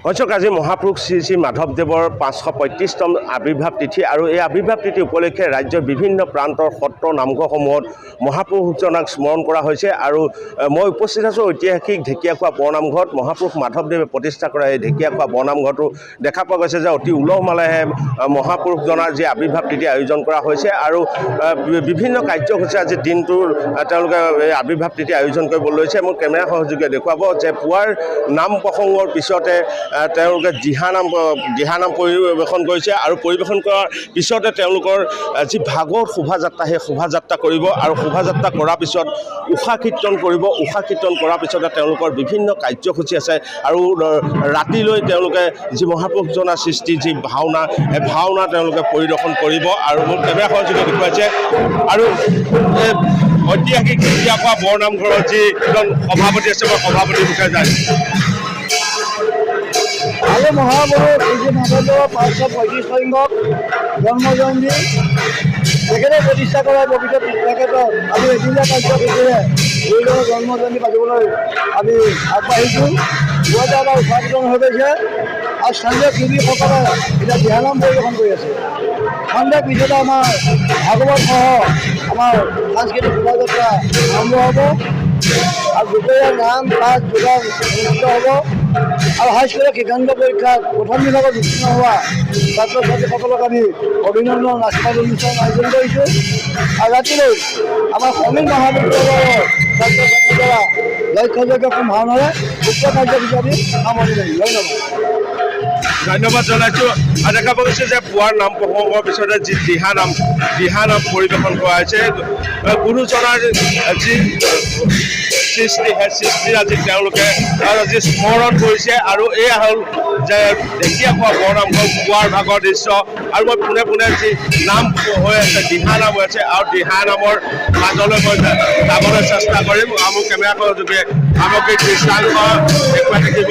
দৰ্শক আজি মহাপুৰুষ শ্ৰী শ্ৰী মাধৱদেৱৰ 535তম আৱিৰ্ভাৱ তিথি আৰু এই আৱিৰ্ভাৱ তিথি উপলক্ষে ৰাজ্যৰ বিভিন্ন প্ৰান্তৰ সত্ৰ নামঘৰসমূহত মহাপুৰুষজনাক স্মৰণ কৰা হৈছে আৰু মই উপস্থিত আছোঁ ঐতিহাসিক ঢেকীয়াখোৱা বৰনামঘৰত মহাপুৰুষ মাধৱদেৱে প্ৰতিষ্ঠা কৰা এই ঢেকীয়াখোৱা বৰনামঘৰটো দেখা পোৱা গৈছে যে অতি উলহ মালহেৰে মহাপুৰুষজনাৰ যি আৱিৰ্ভাৱ তিথি আয়োজন কৰা হৈছে আৰু বিভিন্ন কাৰ্যসূচী আজি দিনটোৰ তেওঁলোকে এই আৱিৰ্ভাৱ তিথি আয়োজন কৰিবলৈ লৈছে। মোৰ কেমেৰা সহযোগীয়ে দেখুৱাব যে পুৱাৰ নাম প্ৰসংগৰ পিছতে তেওঁলোকে দিহানাম পৰিৱেশন কৰিছে আৰু পৰিৱেশন কৰাৰ পিছতে তেওঁলোকৰ যি ভাগৱত শোভাযাত্ৰা সেই শোভাযাত্ৰা কৰিব আৰু শোভাযাত্ৰা কৰাৰ পিছত উষা কীৰ্তন কৰিব। উষা কীৰ্তন কৰাৰ পিছতে তেওঁলোকৰ বিভিন্ন কাৰ্যসূচী আছে আৰু ৰাতিলৈ তেওঁলোকে যি মহাপুৰুষজনাৰ সৃষ্টি যি ভাওনা এই ভাওনা তেওঁলোকে পৰিদৰ্শন কৰিব আৰু মোৰ কেমেৰা সহযোগীয়ে দেখুৱাইছে। আৰু ঐতিহাসিক ঢেকীয়াখোৱা বৰনামঘৰৰ যিজন সভাপতি আছে মই সভাপতিৰ বিষয়ে যায়। আজি মহাপুৰুষ শ্ৰী মাধৱদেৱৰ 535 সংখ্যক জন্মজয়ন্তী তেখেতে প্ৰতিষ্ঠা কৰাৰ পবিত্ৰ তেখেতক আমি এদিনীয়া কাৰ্যসূচীৰে এইদৰে জন্মজয়ন্তী পাতিবলৈ আমি আগবাঢ়িছোঁ। পুৱাতে আমাৰ উৎপাদন হৈ গৈছে আৰু স্থানীয় শিল্পীসকলে এতিয়া দিহানাম পৰিৱেশন কৰি আছে। সন্ধিয়া পিছতে আমাৰ ভাগৱতসহ আমাৰ সাংস্কৃতিক শোভাযাত্ৰা আৰম্ভ হ'ব আৰু দুপৰীয়া নাম পাঠ যোগান অনুষ্ঠিত হ'ব আৰু হাইস্কুলৰ শিক্ষান্ত পৰীক্ষাত প্ৰথম বিভাগত উত্তীৰ্ণ হোৱা ছাত্ৰ ছাত্ৰীসকলক আমি অভিনন্দন নাচপাত অনুষ্ঠান আয়োজন কৰিছোঁ আৰু ৰাতিলৈ আমাৰ সমীৰ মহাবিদ্যালয়ৰ ছাত্ৰ ছাত্ৰীৰ দ্বাৰা লক্ষ্যযোগ্য ভাওনাৰে উক্ত কাৰ্যসূচী আমি সামৰি মাৰিম। ধন্যবাদ জনাইছোঁ। আৰু দেখা পোৱা গৈছে যে পুৱাৰ নাম প্ৰসংগৰ পিছতে যি দিহানাম পৰিৱেশন কৰা হৈছে গুৰুজনাৰ যি সৃষ্টি সেই সৃষ্টিৰ আজি তেওঁলোকে আজি স্মৰণ কৰিছে আৰু এয়া হ'ল যে ঢেকীয়াখোৱা বৰনামঘৰ পুৱাৰ ভাগৰ দৃশ্য আৰু মই পোনে পোনে যি নাম হৈ আছে দিহানাম হৈ আছে আৰু দিহানামৰ মাজলৈ মই যাবলৈ চেষ্টা কৰিম আৰু মোৰ কেমেৰা সহযোগে সামগ্ৰিক দৃশ্যাংশ দেখুৱাই থাকিব।